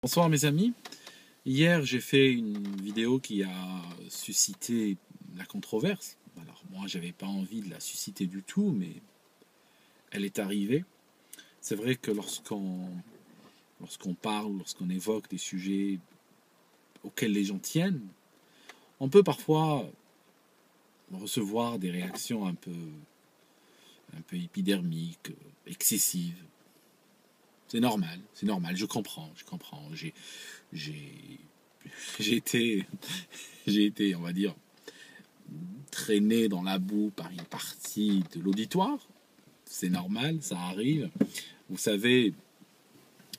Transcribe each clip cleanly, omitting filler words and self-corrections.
Bonsoir mes amis. Hier j'ai fait une vidéo qui a suscité la controverse. Alors moi j'avais pas envie de la susciter du tout, mais elle est arrivée. C'est vrai que lorsqu'on parle, lorsqu'on évoque des sujets auxquels les gens tiennent, on peut parfois recevoir des réactions un peu épidermiques, excessives. C'est normal, je comprends. J'ai été, on va dire, traîné dans la boue par une partie de l'auditoire. C'est normal, ça arrive. Vous savez,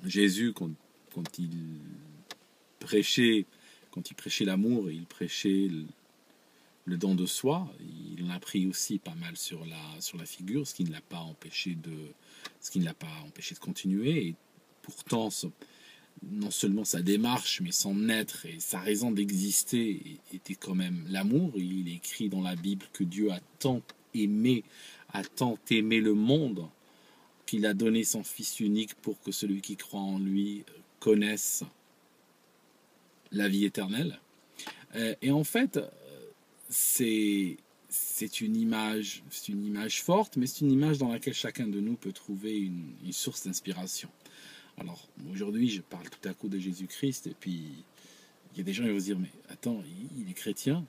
Jésus, quand il prêchait l'amour et il prêchait le don de soi, il en a pris aussi pas mal sur la figure, ce qui ne l'a pas empêché de continuer. Et pourtant, non seulement sa démarche, mais son être et sa raison d'exister était quand même l'amour. Il écrit dans la Bible que Dieu a tant aimé le monde, qu'il a donné son Fils unique pour que celui qui croit en lui connaisse la vie éternelle. Et en fait, c'est une image forte, mais c'est une image dans laquelle chacun de nous peut trouver une source d'inspiration. Alors, aujourd'hui, je parle tout à coup de Jésus-Christ, et puis il y a des gens qui vont se dire, mais attends, il est chrétien.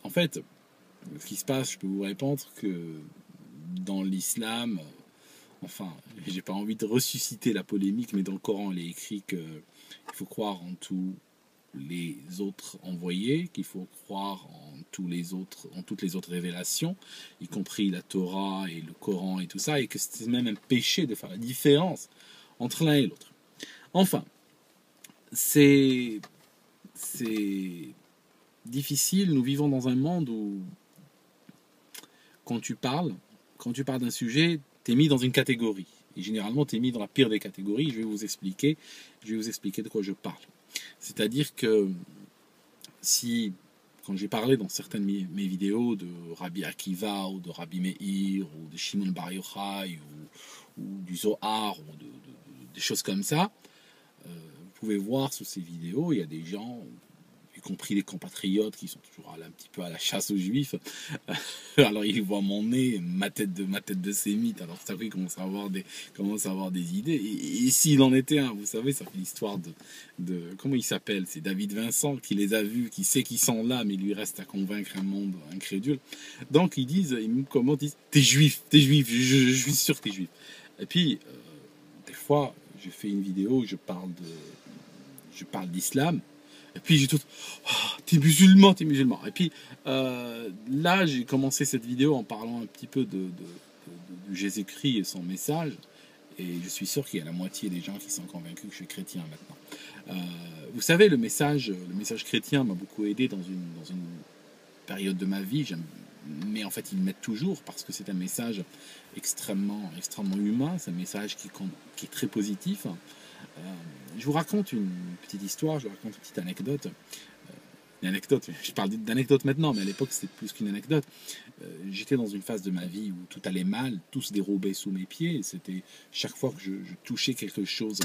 En fait, ce qui se passe, je peux vous répondre que dans l'islam, enfin, j'ai pas envie de ressusciter la polémique, mais dans le Coran, il est écrit qu'il faut croire en tous les autres envoyés, qu'il faut croire en toutes les autres révélations, y compris la Torah et le Coran et tout ça, et que c'est même un péché de faire la différence entre l'un et l'autre. Enfin, c'est difficile. Nous vivons dans un monde où quand tu parles d'un sujet, tu es mis dans une catégorie. Et généralement, tu es mis dans la pire des catégories. Je vais vous expliquer de quoi je parle. C'est-à-dire que quand j'ai parlé dans certaines de mes vidéos de Rabbi Akiva ou de Rabbi Meir ou de Shimon Bar Yochai ou du Zohar ou des choses comme ça, vous pouvez voir sous ces vidéos, il y a des gens, y compris les compatriotes qui sont toujours un petit peu à la chasse aux juifs. Alors ils voient mon nez, ma tête de sémite, alors ça fait qu'ils commencent à avoir des idées. Et s'il en était un, vous savez, ça fait l'histoire de comment il s'appelle, c'est David Vincent qui les a vus, qui sait qu'ils sont là, mais il lui reste à convaincre un monde incrédule. Donc ils me disent, t'es juif, je suis sûr que t'es juif. Et puis des fois, je fais une vidéo où je parle d'islam. Et puis j'ai tout, oh, t'es musulman. Et puis là, j'ai commencé cette vidéo en parlant un petit peu de Jésus-Christ et son message. Et je suis sûr qu'il y a la moitié des gens qui sont convaincus que je suis chrétien maintenant. Vous savez, le message chrétien m'a beaucoup aidé dans une période de ma vie. Mais en fait, ils le mettent toujours parce que c'est un message extrêmement humain. C'est un message qui est très positif. Je vous raconte une petite histoire, je vous raconte une petite anecdote. Je parle d'anecdote maintenant, mais à l'époque c'était plus qu'une anecdote. J'étais dans une phase de ma vie où tout allait mal, tout se dérobait sous mes pieds. C'était chaque fois que je touchais quelque chose,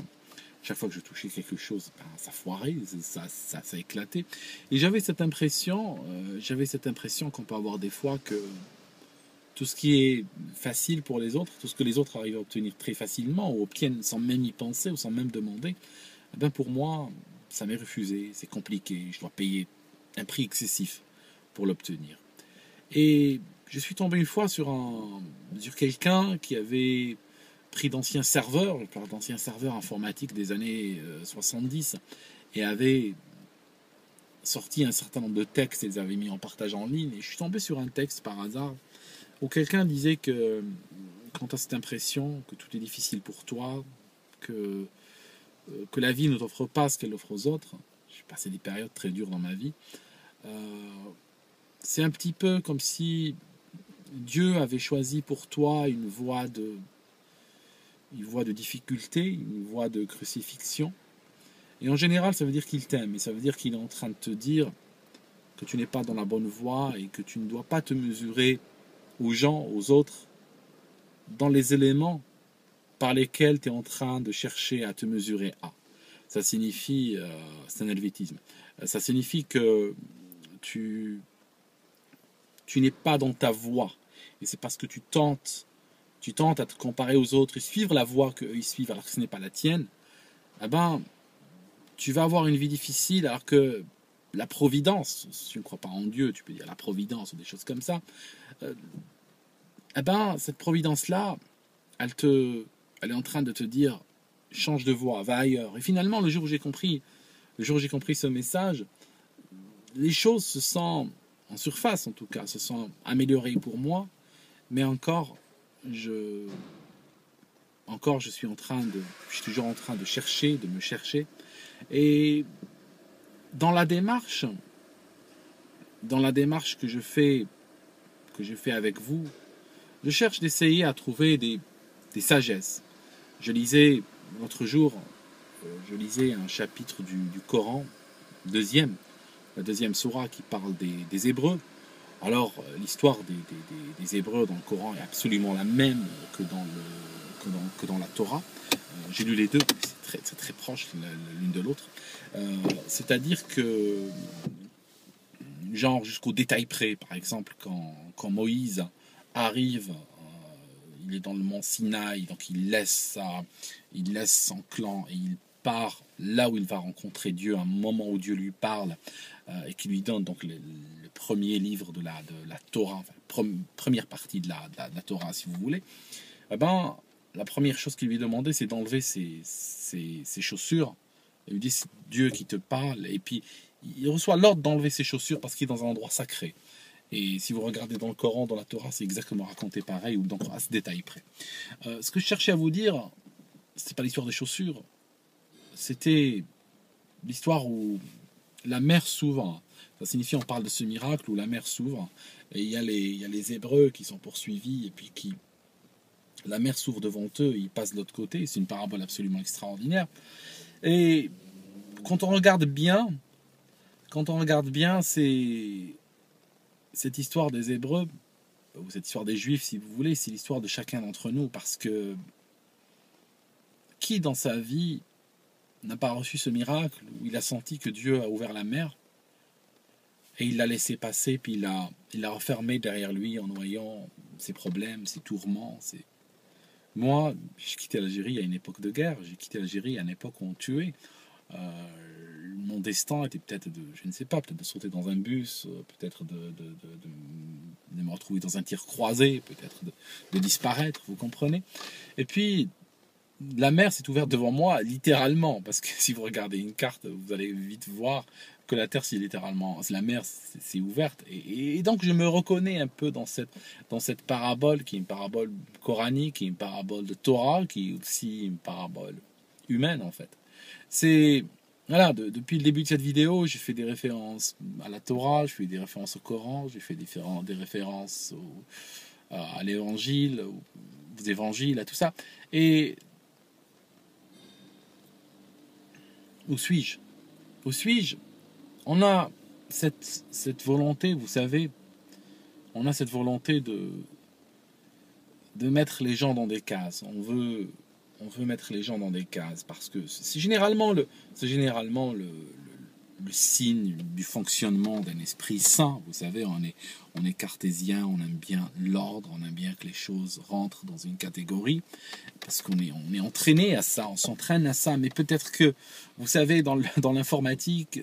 ça foirait, ça éclatait. Et j'avais cette impression qu'on peut avoir des fois que tout ce qui est facile pour les autres, tout ce que les autres arrivent à obtenir très facilement ou obtiennent sans même y penser ou sans même demander, pour moi, ça m'est refusé, c'est compliqué, je dois payer un prix excessif pour l'obtenir. Et je suis tombé une fois sur quelqu'un qui avait pris d'anciens serveurs informatiques des années 70 et avait sorti un certain nombre de textes et les avait mis en partage en ligne. Et je suis tombé sur un texte par hasard où quelqu'un disait que quand tu as cette impression que tout est difficile pour toi, que la vie ne t'offre pas ce qu'elle offre aux autres, j'ai passé des périodes très dures dans ma vie, c'est un petit peu comme si Dieu avait choisi pour toi une voie de difficulté, une voie de crucifixion. Et en général, ça veut dire qu'il t'aime, et ça veut dire qu'il est en train de te dire que tu n'es pas dans la bonne voie et que tu ne dois pas te mesurer aux gens, aux autres, dans les éléments par lesquels tu es en train de chercher à te mesurer à. Ça signifie, c'est un helvétisme, ça signifie que tu n'es pas dans ta voie. Et c'est parce que tu tentes à te comparer aux autres et suivre la voie qu'eux ils suivent alors que ce n'est pas la tienne, eh ben, tu vas avoir une vie difficile alors que la providence, si tu ne crois pas en Dieu, tu peux dire la providence ou des choses comme ça, eh ben, cette providence-là, elle est en train de te dire, change de voie, va ailleurs. Et finalement, le jour où j'ai compris ce message, les choses se sont, en surface en tout cas, se sont améliorées pour moi, mais je suis toujours en train de me chercher. Et dans la démarche que je fais avec vous, je cherche d'essayer à trouver des sagesses. Je lisais l'autre jour, je lisais un chapitre du Coran, la deuxième sourate qui parle des Hébreux. Alors, l'histoire des Hébreux dans le Coran est absolument la même que dans la Torah. J'ai lu les deux, c'est très proche l'une de l'autre. C'est-à-dire que, genre jusqu'au détail près, par exemple, quand Moïse arrive, il est dans le mont Sinaï, donc il laisse son clan et il part là où il va rencontrer Dieu, un moment où Dieu lui parle et qui lui donne donc le premier livre de la Torah, enfin, première partie de la Torah si vous voulez. Eh ben, la première chose qu'il lui demandait, c'est d'enlever ses chaussures. Il lui dit, c'est Dieu qui te parle. Et puis, il reçoit l'ordre d'enlever ses chaussures parce qu'il est dans un endroit sacré. Et si vous regardez dans le Coran, dans la Torah, c'est exactement raconté pareil, ou donc à ce détail près. Ce que je cherchais à vous dire, c'était pas l'histoire des chaussures. C'était l'histoire où la mer s'ouvre. Ça signifie, on parle de ce miracle où la mer s'ouvre. Et il y a les Hébreux qui sont poursuivis et puis la mer s'ouvre devant eux, ils passent de l'autre côté. C'est une parabole absolument extraordinaire. Et quand on regarde bien, c'est cette histoire des Hébreux, ou cette histoire des Juifs, si vous voulez, c'est l'histoire de chacun d'entre nous, parce que qui dans sa vie n'a pas reçu ce miracle où il a senti que Dieu a ouvert la mer et il l'a laissé passer, puis il l'a refermé derrière lui en noyant ses problèmes, ses tourments. Moi, j'ai quitté l'Algérie à une époque de guerre, j'ai quitté l'Algérie à une époque où on tuait. Mon destin était peut-être je ne sais pas, peut-être de sauter dans un bus, peut-être de me retrouver dans un tir croisé, peut-être de disparaître, vous comprenez. Et puis, la mer s'est ouverte devant moi, littéralement, parce que si vous regardez une carte, vous allez vite voir que la terre, la mer s'est ouverte. Et donc, je me reconnais un peu dans cette parabole, qui est une parabole coranique, qui est une parabole de Torah, qui est aussi une parabole humaine, en fait. Voilà, depuis le début de cette vidéo, j'ai fait des références à la Torah, j'ai fait des références au Coran, j'ai fait des références à l'évangile, aux évangiles, à tout ça. Et où suis-je? Où suis-je? On a cette volonté, vous savez, on a cette volonté de mettre les gens dans des cases. On veut mettre les gens dans des cases parce que c'est généralement le signe du fonctionnement d'un esprit sain. Vous savez, on est cartésien, on aime bien l'ordre, on aime bien que les choses rentrent dans une catégorie parce qu'on est entraîné à ça, on s'entraîne à ça. Mais peut-être que, vous savez, dans l'informatique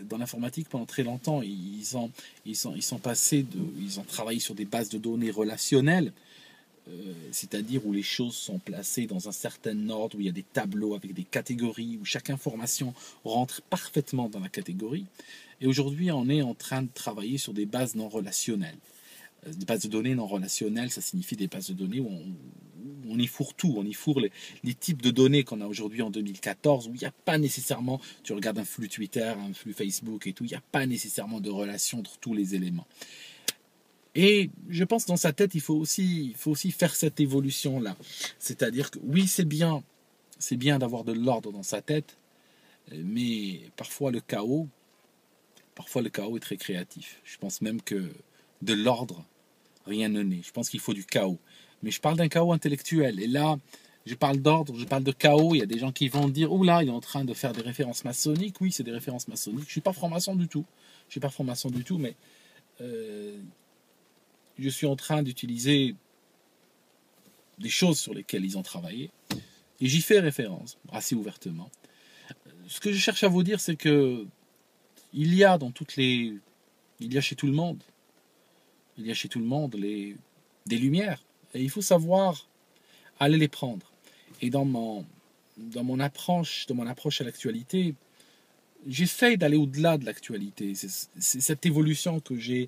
pendant très longtemps, ils ont travaillé sur des bases de données relationnelles. C'est-à-dire où les choses sont placées dans un certain ordre, où il y a des tableaux avec des catégories, où chaque information rentre parfaitement dans la catégorie. Et aujourd'hui, on est en train de travailler sur des bases non relationnelles. Des bases de données non relationnelles, ça signifie des bases de données où on y fourre tout, on y fourre les types de données qu'on a aujourd'hui en 2014, où il n'y a pas nécessairement, tu regardes un flux Twitter, un flux Facebook et tout, il n'y a pas nécessairement de relation entre tous les éléments. Et je pense que dans sa tête, il faut aussi faire cette évolution-là. C'est-à-dire que oui, c'est bien d'avoir de l'ordre dans sa tête, mais parfois le chaos est très créatif. Je pense même que de l'ordre, rien ne naît. Je pense qu'il faut du chaos. Mais je parle d'un chaos intellectuel. Et là, Je parle d'ordre, je parle de chaos. Il y a des gens qui vont dire, oula, il est en train de faire des références maçonniques. Oui, c'est des références maçonniques. Je ne suis pas franc-maçon du tout. Je suis pas franc-maçon du tout, mais je suis en train d'utiliser des choses sur lesquelles ils ont travaillé. Et j'y fais référence, assez ouvertement. Ce que je cherche à vous dire, c'est que il y a chez tout le monde, des lumières. Et il faut savoir aller les prendre. Et dans mon approche à l'actualité, j'essaye d'aller au-delà de l'actualité. C'est cette évolution que je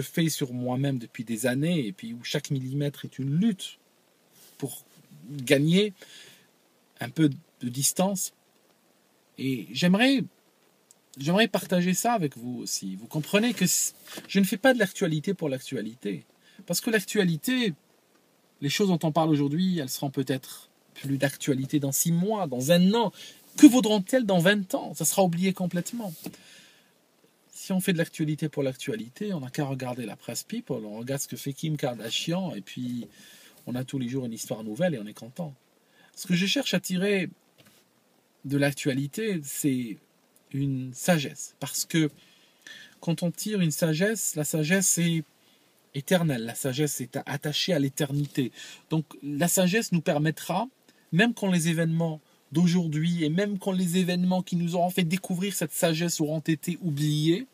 fais sur moi-même depuis des années, et puis où chaque millimètre est une lutte pour gagner un peu de distance. Et j'aimerais partager ça avec vous aussi. Vous comprenez que je ne fais pas de l'actualité pour l'actualité. Parce que l'actualité, les choses dont on parle aujourd'hui, elles seront peut-être plus d'actualité dans 6 mois, dans 1 an. Que vaudront-elles dans 20 ans? Ça sera oublié complètement. Si on fait de l'actualité pour l'actualité, on n'a qu'à regarder la presse People, on regarde ce que fait Kim Kardashian, et puis on a tous les jours une histoire nouvelle et on est content. Ce que je cherche à tirer de l'actualité, c'est une sagesse. Parce que quand on tire une sagesse, la sagesse est éternelle, la sagesse est attachée à l'éternité. Donc la sagesse nous permettra, même quand les événements d'aujourd'hui et même quand les événements qui nous auront fait découvrir cette sagesse auront été oubliés,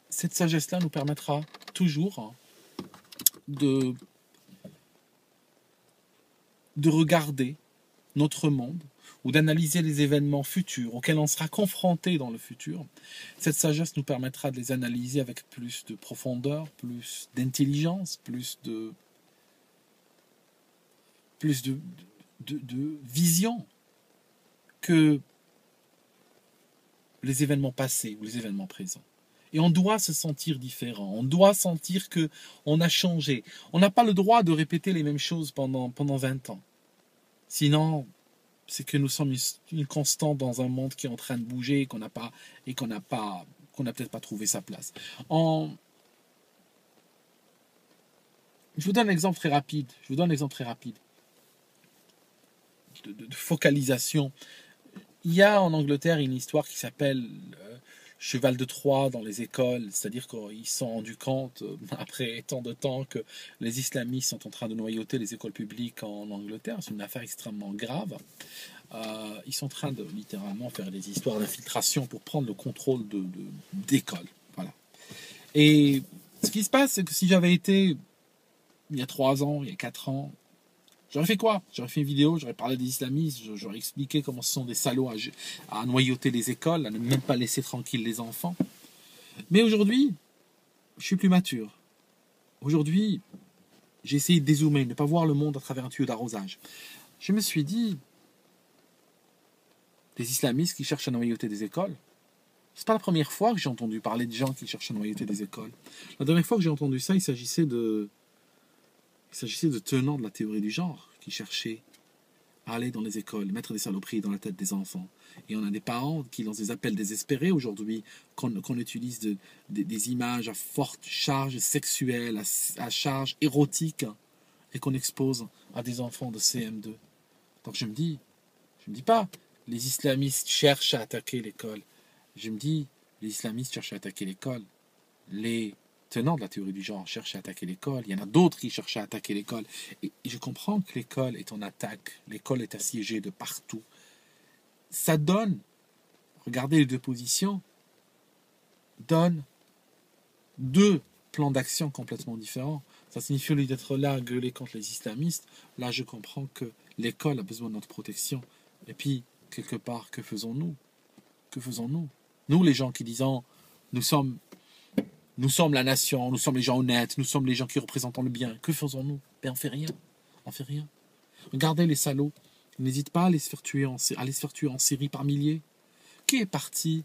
cette sagesse-là nous permettra toujours de regarder notre monde ou d'analyser les événements futurs auxquels on sera confronté dans le futur. Cette sagesse nous permettra de les analyser avec plus de profondeur, plus d'intelligence, plus de vision que les événements passés ou les événements présents. Et on doit se sentir différent, on doit sentir qu'on a changé. On n'a pas le droit de répéter les mêmes choses pendant 20 ans. Sinon, c'est que nous sommes une constante dans un monde qui est en train de bouger et qu'on n'a peut-être pas trouvé sa place. Je vous donne un exemple très rapide. De focalisation. Il y a en Angleterre une histoire qui s'appelle Cheval de Troie dans les écoles, c'est-à-dire qu'ils se sont rendus compte, après tant de temps, que les islamistes sont en train de noyauter les écoles publiques en Angleterre. C'est une affaire extrêmement grave. Ils sont en train de littéralement faire des histoires d'infiltration pour prendre le contrôle d'écoles. Voilà. Et ce qui se passe, c'est que si j'avais été il y a 3 ans, il y a 4 ans, j'aurais fait quoi? J'aurais fait une vidéo, j'aurais parlé des islamistes, j'aurais expliqué comment ce sont des salauds à noyauter les écoles, à ne même pas laisser tranquilles les enfants. Mais aujourd'hui, je suis plus mature. Aujourd'hui, j'ai essayé de dézoomer, ne pas voir le monde à travers un tuyau d'arrosage. Je me suis dit, des islamistes qui cherchent à noyauter des écoles, c'est pas la première fois que j'ai entendu parler de gens qui cherchent à noyauter des écoles. La dernière fois que j'ai entendu ça, il s'agissait de tenants de la théorie du genre qui cherchaient à aller dans les écoles, mettre des saloperies dans la tête des enfants. Et on a des parents qui lancent des appels désespérés aujourd'hui, qu'on utilise des images à forte charge sexuelle, à charge érotique, et qu'on expose à des enfants de CM2. Donc je me dis pas, les islamistes cherchent à attaquer l'école. Je me dis, les islamistes cherchent à attaquer l'école. Les tenants de la théorie du genre cherchent à attaquer l'école. Il y en a d'autres qui cherchent à attaquer l'école. Et je comprends que l'école est en attaque. L'école est assiégée de partout. Ça donne, regardez les 2 positions, donne 2 plans d'action complètement différents. Ça signifie, au lieu d'être là à gueuler contre les islamistes, là je comprends que l'école a besoin de notre protection. Et puis, quelque part, que faisons-nous? Nous, les gens qui disons, nous sommes la nation, nous sommes les gens honnêtes, nous sommes les gens qui représentent le bien. Que faisons-nous? On fait rien. Regardez les salauds. Ils n'hésitent pas à aller se faire tuer en Syrie par milliers. Qui est parti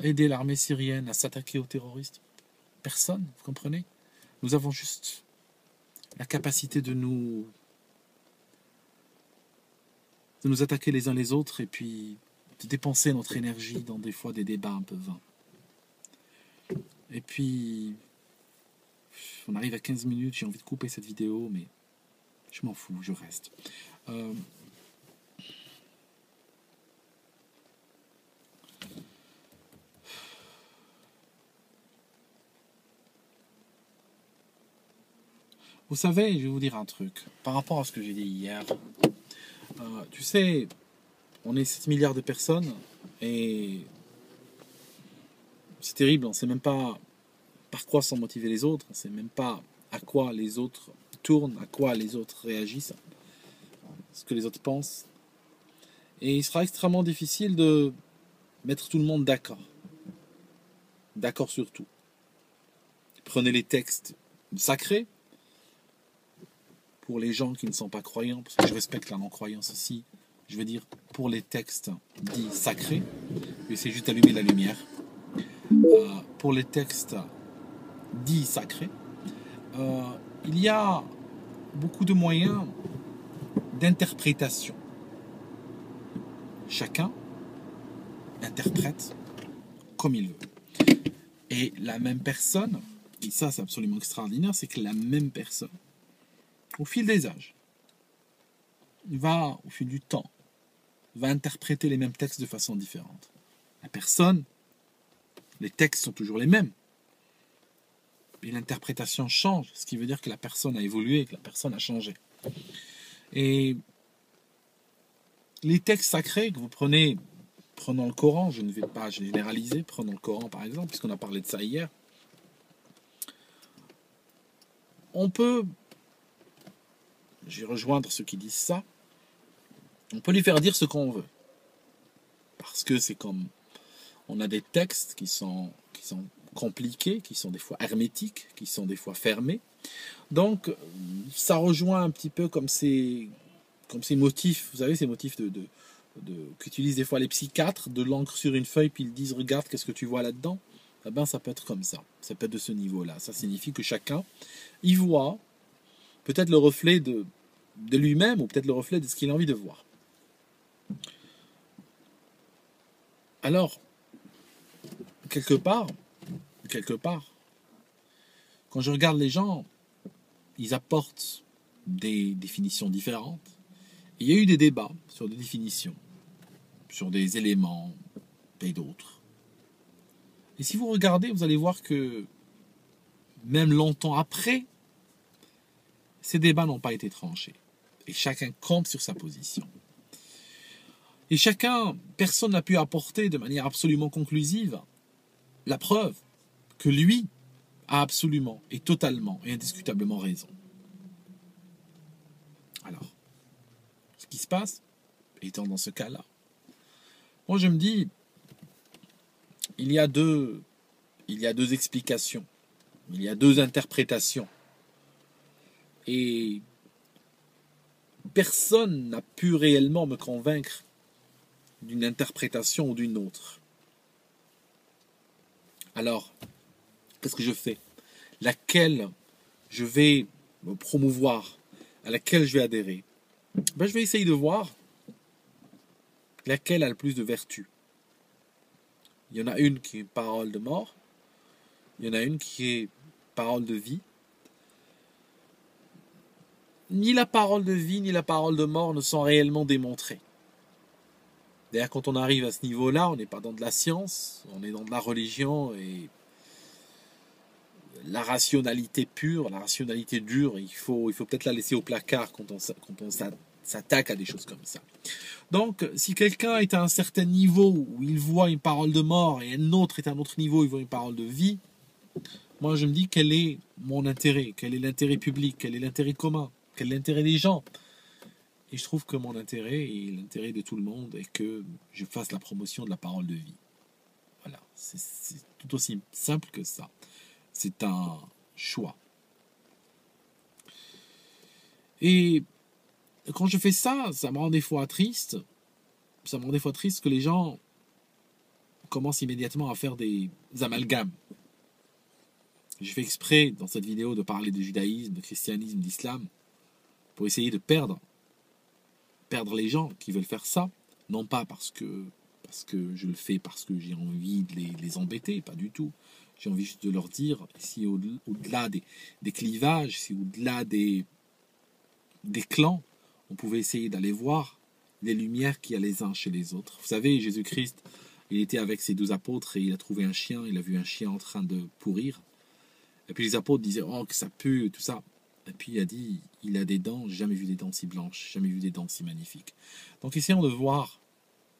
aider l'armée syrienne à s'attaquer aux terroristes? Personne, vous comprenez? Nous avons juste la capacité de nous attaquer les uns les autres et puis de dépenser notre énergie dans des fois des débats un peu vains. Et puis, on arrive à 15 minutes, j'ai envie de couper cette vidéo, mais Je m'en fous, je reste. Euh, Vous savez, je vais vous dire un truc. Par rapport à ce que j'ai dit hier, tu sais, on est 7 milliards de personnes et c'est terrible, on ne sait même pas par quoi sont motivés les autres, on ne sait même pas à quoi les autres tournent, à quoi les autres réagissent, ce que les autres pensent. Et il sera extrêmement difficile de mettre tout le monde d'accord. D'accord sur tout. Prenez les textes sacrés, pour les gens qui ne sont pas croyants, parce que je respecte la non-croyance aussi, je veux dire pour les textes dits sacrés, je vais essayer juste d'allumer la lumière. Pour les textes dits sacrés, il y a beaucoup de moyens d'interprétation. Chacun interprète comme il veut. Et la même personne, et ça c'est absolument extraordinaire, c'est que la même personne, au fil des âges, au fil du temps, va interpréter les mêmes textes de façon différente. La personne, les textes sont toujours les mêmes, mais l'interprétation change, ce qui veut dire que la personne a évolué, que la personne a changé. Et les textes sacrés que vous prenez, prenons le Coran, je ne vais pas généraliser, prenons le Coran par exemple, puisqu'on a parlé de ça hier, on peut, je vais rejoindre ceux qui disent ça, on peut lui faire dire ce qu'on veut. Parce que c'est comme, on a des textes qui sont compliqués, qui sont des fois hermétiques, qui sont des fois fermés. Donc, ça rejoint un petit peu comme ces motifs, vous savez, ces motifs qu'utilisent des fois les psychiatres, de l'encre sur une feuille, puis ils disent, regarde, qu'est-ce que tu vois là-dedans? Eh ben, ça peut être comme ça peut être de ce niveau-là. Ça signifie que chacun y voit peut-être le reflet de lui-même, ou peut-être le reflet de ce qu'il a envie de voir. Alors, quelque part, quand je regarde les gens, ils apportent des définitions différentes. Il y a eu des débats sur des définitions, sur des éléments et d'autres. Et si vous regardez, vous allez voir que même longtemps après, ces débats n'ont pas été tranchés. Et chacun compte sur sa position. Et personne n'a pu apporter de manière absolument conclusive la preuve que lui a absolument et totalement et indiscutablement raison. Alors, ce qui se passe, étant dans ce cas-là, moi je me dis, il y a deux explications, il y a deux interprétations. Et personne n'a pu réellement me convaincre d'une interprétation ou d'une autre. Alors, qu'est-ce que je fais? Laquelle je vais me promouvoir, à laquelle je vais adhérer? Ben, je vais essayer de voir laquelle a le plus de vertu. Il y en a une qui est parole de mort, il y en a une qui est parole de vie. Ni la parole de vie, ni la parole de mort ne sont réellement démontrées. D'ailleurs, quand on arrive à ce niveau-là, on n'est pas dans de la science, on est dans de la religion et la rationalité pure, la rationalité dure, il faut peut-être la laisser au placard quand on s'attaque à des choses comme ça. Donc, si quelqu'un est à un certain niveau où il voit une parole de mort et un autre est à un autre niveau où il voit une parole de vie, moi je me dis quel est mon intérêt, quel est l'intérêt public, quel est l'intérêt commun, quel est l'intérêt des gens. Et je trouve que mon intérêt et l'intérêt de tout le monde est que je fasse la promotion de la parole de vie. Voilà, c'est tout aussi simple que ça. C'est un choix. Et quand je fais ça, ça me rend des fois triste. Ça me rend des fois triste que les gens commencent immédiatement à faire des amalgames. J'ai fait exprès dans cette vidéo de parler de judaïsme, de christianisme, d'islam, pour essayer de perdre les gens qui veulent faire ça, non pas parce que je le fais parce que j'ai envie de les embêter, pas du tout. J'ai envie juste de leur dire, si au-delà des clivages, si au-delà des des clans, on pouvait essayer d'aller voir les lumières qu'il y a les uns chez les autres. Vous savez, Jésus-Christ, il était avec ses 12 apôtres et il a trouvé un chien, il a vu un chien en train de pourrir. Et puis les apôtres disaient, oh, que ça pue, tout ça. Et puis il a dit, il a des dents, j'ai jamais vu des dents si blanches, jamais vu des dents si magnifiques. Donc essayons de voir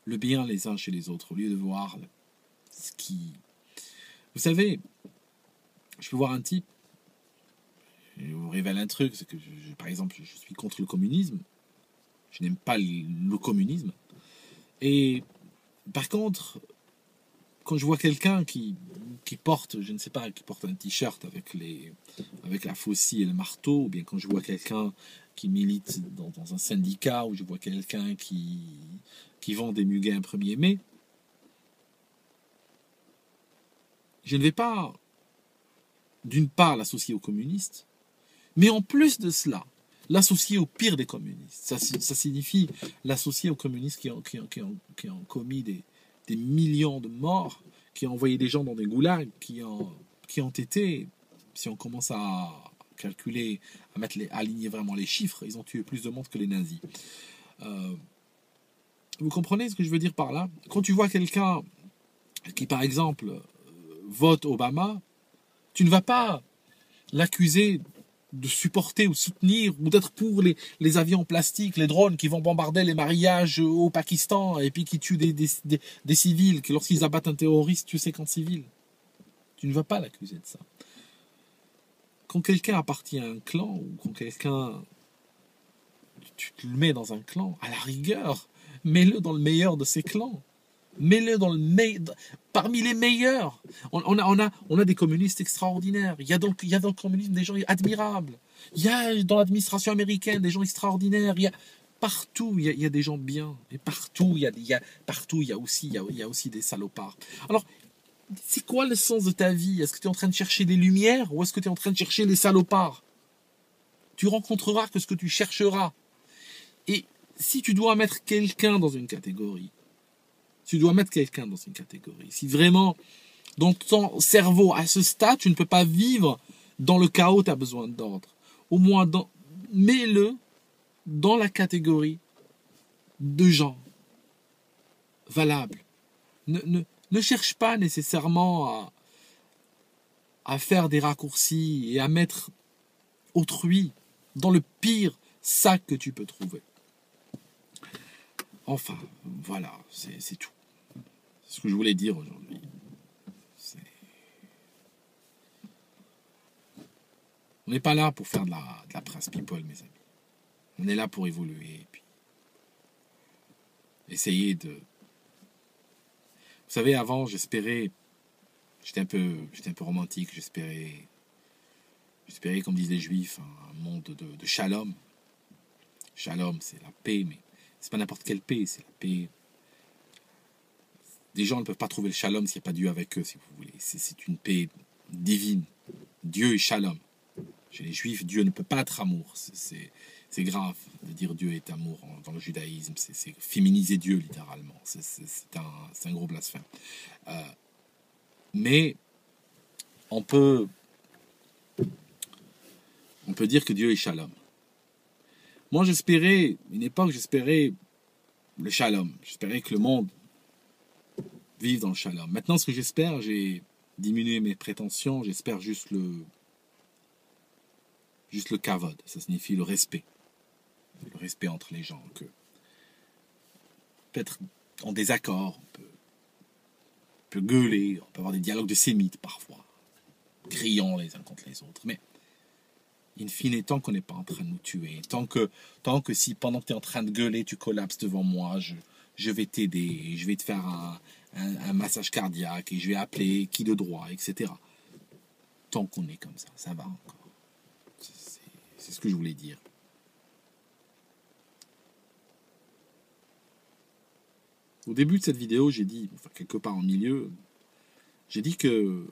le bien les uns chez les autres, au lieu de voir ce qui... Vous savez, je peux voir un type, je vous révèle un truc, c'est que, par exemple, je suis contre le communisme, je n'aime pas le communisme, et par contre, quand je vois quelqu'un qui porte, je ne sais pas, qui porte un t-shirt avec la faucille et le marteau, ou bien quand je vois quelqu'un qui milite dans un syndicat, ou je vois quelqu'un qui vend des muguets un 1er mai, je ne vais pas, d'une part, l'associer aux communistes, mais en plus de cela, l'associer au pire des communistes. Ça signifie l'associer aux communistes qui ont commis des millions de morts, qui ont envoyé des gens dans des goulags, qui ont été, si on commence à calculer, à aligner vraiment les chiffres, ils ont tué plus de monde que les nazis. Vous comprenez ce que je veux dire par là? Quand tu vois quelqu'un qui, par exemple, vote Obama, tu ne vas pas l'accuser de supporter ou soutenir ou d'être pour les avions en plastique, les drones qui vont bombarder les mariages au Pakistan et puis qui tuent des civils, que lorsqu'ils abattent un terroriste, tuent 50 civils. Tu ne vas pas l'accuser de ça. Quand quelqu'un appartient à un clan ou quand quelqu'un... Tu te le mets dans un clan, à la rigueur, mets-le dans le meilleur de ses clans. Mets-le parmi les meilleurs. On a des communistes extraordinaires. Il y a dans le communisme des gens admirables. Il y a dans l'administration américaine des gens extraordinaires. Partout, il y a des gens bien. Et partout, il y a aussi des salopards. Alors, c'est quoi le sens de ta vie? Est-ce que tu es en train de chercher des lumières ou est-ce que tu es en train de chercher les salopards? Tu rencontreras que ce que tu chercheras. Et si tu dois mettre quelqu'un dans une catégorie, si vraiment, dans ton cerveau, à ce stade, tu ne peux pas vivre dans le chaos, tu as besoin d'ordre. Au moins, mets-le dans la catégorie de gens valables. Ne cherche pas nécessairement à faire des raccourcis et à mettre autrui dans le pire sac que tu peux trouver. Enfin, voilà, c'est tout. C'est ce que je voulais dire aujourd'hui. On n'est pas là pour faire de la presse people, mes amis. On est là pour évoluer et puis essayer de... Vous savez, avant, j'espérais... J'étais un peu romantique, j'espérais, comme disent les Juifs, un monde de shalom. Shalom, c'est la paix, mais c'est pas n'importe quelle paix, c'est la paix. Des gens ne peuvent pas trouver le shalom s'il n'y a pas Dieu avec eux, si vous voulez. C'est une paix divine. Dieu est shalom. Chez les Juifs, Dieu ne peut pas être amour. C'est grave de dire Dieu est amour dans le judaïsme. C'est féminiser Dieu, littéralement. C'est un gros blasphème. Mais on peut dire que Dieu est shalom. Moi, j'espérais le shalom. J'espérais que le monde vive dans le shalom. Maintenant, ce que j'espère, j'ai diminué mes prétentions, j'espère juste le kavod. Ça signifie le respect. Le respect entre les gens. Que peut-être en désaccord, on peut gueuler, on peut avoir des dialogues de sémites parfois, criant les uns contre les autres. Mais in fine, tant qu'on n'est pas en train de nous tuer, tant que si pendant que tu es en train de gueuler, tu collapses devant moi, je vais t'aider, je vais te faire un massage cardiaque et je vais appeler qui de droit, etc. Tant qu'on est comme ça, ça va encore. C'est ce que je voulais dire. Au début de cette vidéo, j'ai dit, enfin quelque part en milieu, j'ai dit que